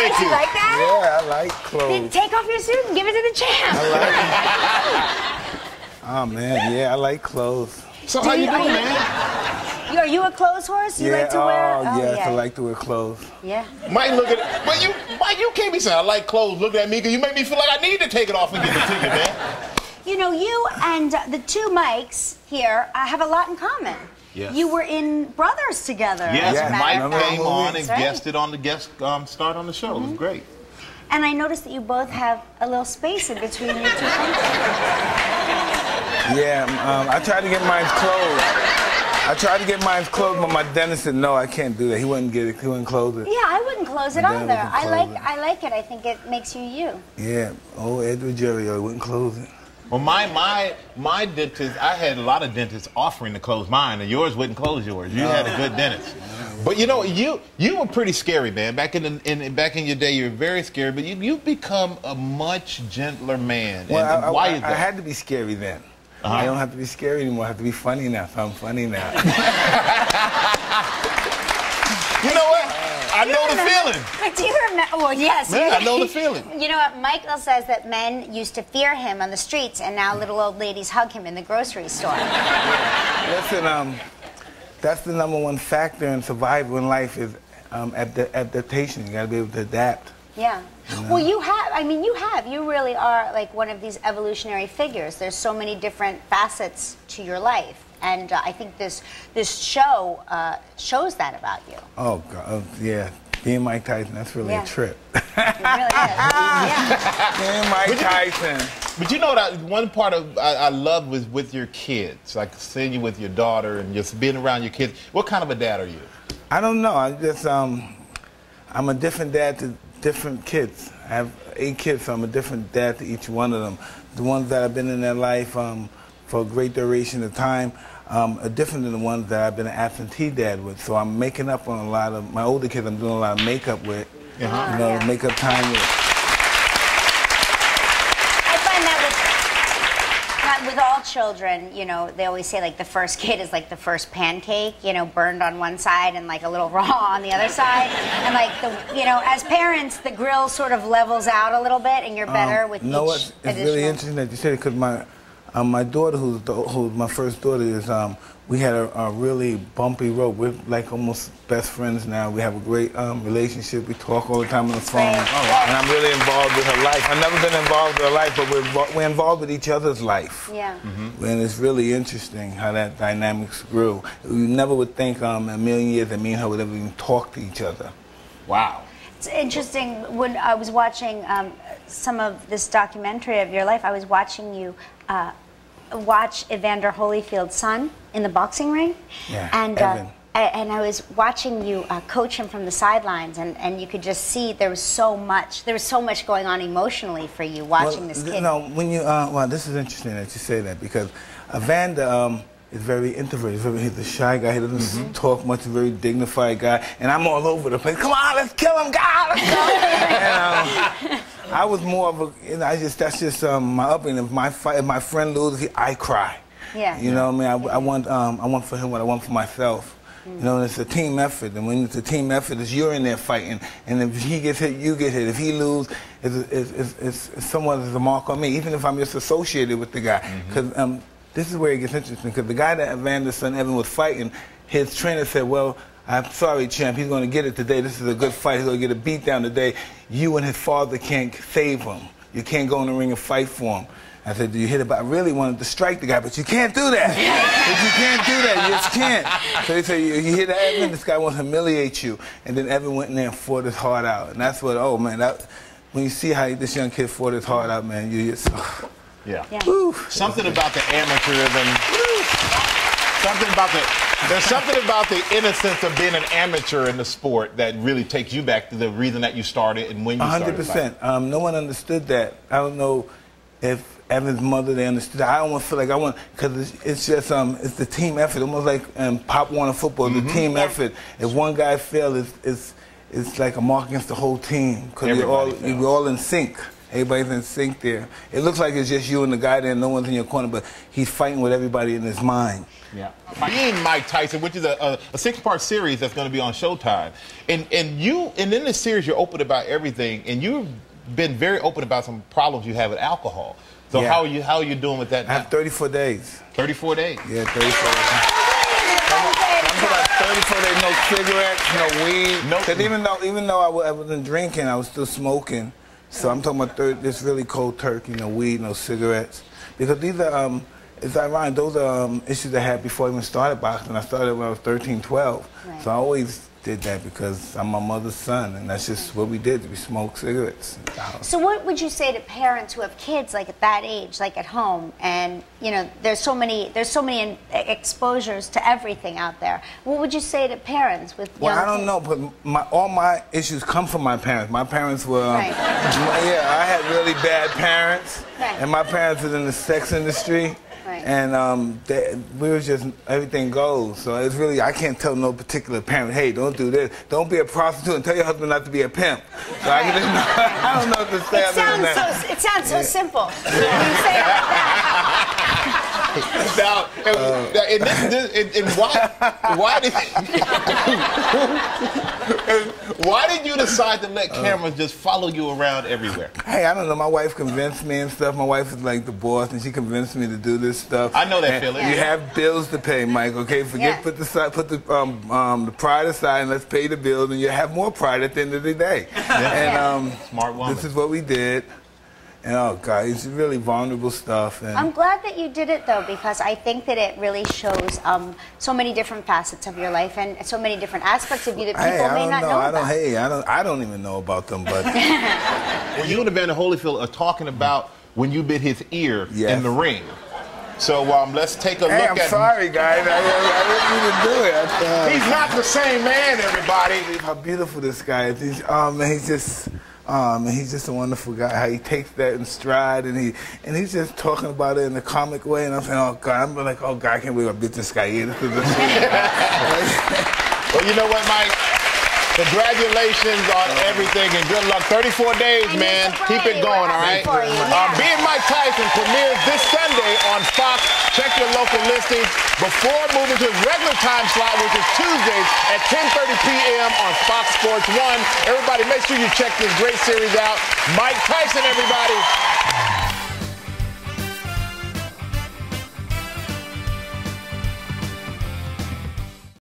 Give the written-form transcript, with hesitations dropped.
Thank you. You like that? Yeah, I like clothes. Then take off your suit and give it to the champ. I like it. Oh, man, yeah, I like clothes. So how you doing, man? Are you a clothes horse? You like to wear? Oh, yes, I like to wear clothes. Yeah. Mike, look at it. But Mike, you can't be saying I like clothes. Look at me, because you make me feel like I need to take it off and get the ticket, man. You know, you and the two Mikes here have a lot in common. Yes. You were in Brothers together. Yes, as a matter of Mike fact. came on and That's right. guested on the guest start on the show. It was great. And I noticed that you both have a little space in between your two faces. Yeah, I tried to get mine closed, but my dentist said, no, I can't do that. He wouldn't get it. He wouldn't close it. Yeah, I wouldn't close it My either. dentist wouldn't close I like it. I think it makes you you. Yeah, old Edward Jerry, he wouldn't close it. Well, my dentist, I had a lot of dentists offering to close mine, and yours wouldn't close yours. You had a good dentist. But you know, you were pretty scary, man. Back in your day, you were very scary. But you've become a much gentler man. Well, why is that? I had to be scary then. I don't have to be scary anymore. I have to be funny now, so I'm funny now. You know what? I know the feeling. Do you remember? Well, yes. Yeah, I know the feeling. You know what? Michael says that men used to fear him on the streets, and now little old ladies hug him in the grocery store. Listen, that's the #1 factor in survival in life is adaptation. You got to be able to adapt. Yeah. Well, you have. I mean, you really are like one of these evolutionary figures. There's so many different facets to your life. And I think this show shows that about you. Oh, God, yeah. Being Mike Tyson, that's really a trip. It really is. Being Mike Tyson. But you know what? One part I love was with your kids, like seeing you with your daughter and just being around your kids. What kind of a dad are you? I don't know. I just I'm a different dad to different kids. I have 8 kids, so I'm a different dad to each one of them. The ones that have been in their life for a great duration of time are different than the ones that I've been an absentee dad with. So I'm making up on a lot of my older kids. I'm doing a lot of makeup with, you know, makeup time with. I find that with all children, you know, they always say like the first kid is like the first pancake, you know, burned on one side and like a little raw on the other side. And like you know, as parents, the grill sort of levels out a little bit, and you're better with each You know what? It's really interesting that you said it, because my daughter, who's my first daughter, is we had a really bumpy road. We're like almost best friends now. We have a great relationship. We talk all the time on the phone. And I'm really involved with her life. I've never been involved with her life, but we're involved with each other's life. Yeah. And it's really interesting how that dynamics grew. You never would think a million years that me and her would ever even talk to each other. Wow. It's interesting. When I was watching some of this documentary of your life, I was watching you watch Evander Holyfield's son in the boxing ring. Yeah, and Evan. And I was watching you coach him from the sidelines, and you could just see there was so much going on emotionally for you watching this kid. No, when you well, this is interesting that you say that, because Evander is very introverted. He's a shy guy. He doesn't talk much. He's a very dignified guy. And I'm all over the place. Come on, let's kill him, God, let's kill him. And, I was more of a, you know, that's just my upbringing. If my friend loses, I cry. Yeah. You know what I mean? I want for him what I want for myself. You know, and it's a team effort. And when it's a team effort, it's you're in there fighting. And if he gets hit, you get hit. If he loses, it's someone that's a mark on me, even if I'm just associated with the guy. Because this is where it gets interesting. Because the guy that Evander's son Evan was fighting, his trainer said, well, I'm sorry, champ, he's going to get it today. This is a good fight. He's going to get a beat down today. You and his father can't save him. You can't go in the ring and fight for him. I said, do you hit it? But I really wanted to strike the guy, but you can't do that. But you can't do that. You just can't. So they said, you hit Evan, this guy wants to humiliate you. And then Evan went in there and fought his heart out. And that's what, oh, man, when you see how this young kid fought his heart out, man, you just, yeah. Woo. Something about the amateurism. There's something about the innocence of being an amateur in the sport that really takes you back to the reason that you started and when you started. 100%. No one understood that. I don't know if Evan's mother, they understood. I almost feel like because it's just, it's the team effort, almost like Pop Warner football, the team effort. If one guy fails, it's like a mark against the whole team, because we're all in sync. Everybody's in sync there. It looks like it's just you and the guy there, and no one's in your corner, but he's fighting with everybody in his mind. Yeah. Being Mike Tyson, which is a 6-part series that's going to be on Showtime, and in this series you're open about everything, and you've been very open about some problems you have with alcohol. So yeah. how are you doing with that now? I have 34 days. 34 days? Yeah, 34 days. I'm like 34 days, no cigarettes, no weed. No. Because even though I wasn't drinking, I was still smoking. So I'm talking about this really cold turkey, no weed, no cigarettes. Because these are, it's ironic, those are issues I had before I even started boxing. I started when I was 13, 12. Right. So I always did that because I'm my mother's son, and that's just what we did. We smoked cigarettes. So what would you say to parents who have kids like at that age, like at home, and you know there's so many exposures to everything out there? What would you say to parents with young I don't know, but all my issues come from my parents. My parents were, right. Yeah, I had really bad parents, right. and my parents were in the sex industry. Right. And we was just, everything goes. So it's really, I can't tell no particular parent, hey, don't do this. Don't be a prostitute and tell your husband not to be a pimp. So right. I don't know what to say other than that. It sounds so simple when you say it like that. Now, why did you decide to let cameras just follow you around everywhere? Hey, I don't know. My wife convinced me and stuff. My wife is like the boss, and she convinced me to do this stuff. I know that feeling. You have bills to pay, Mike. Okay, put the pride aside, and let's pay the bills, and you have more pride at the end of the day. Yeah. And smart woman. This is what we did. And oh God, it's really vulnerable stuff. And I'm glad that you did it though, because I think that it really shows so many different facets of your life and so many different aspects of you that people may not know about. I don't even know about them, but well, you and Evander Holyfield are talking about when you bit his ear in the ring. So let's take a look at. I'm sorry, guys. I didn't mean to do it. He's not the same man, everybody. How beautiful this guy is. He's just a wonderful guy. How he takes that in stride, and he's just talking about it in a comic way. And I'm saying, oh God, I'm like, oh God, I can't believe I bit this guy here. This is well, you know what, Mike? Congratulations on everything and good luck. 34 days, man. Keep it going, all right? Being Mike Tyson premieres this Sunday on Fox. Check your local listings before moving to his regular time slot, which is Tuesdays at 10:30 p.m. on Fox Sports 1. Everybody, make sure you check this great series out. Mike Tyson, everybody.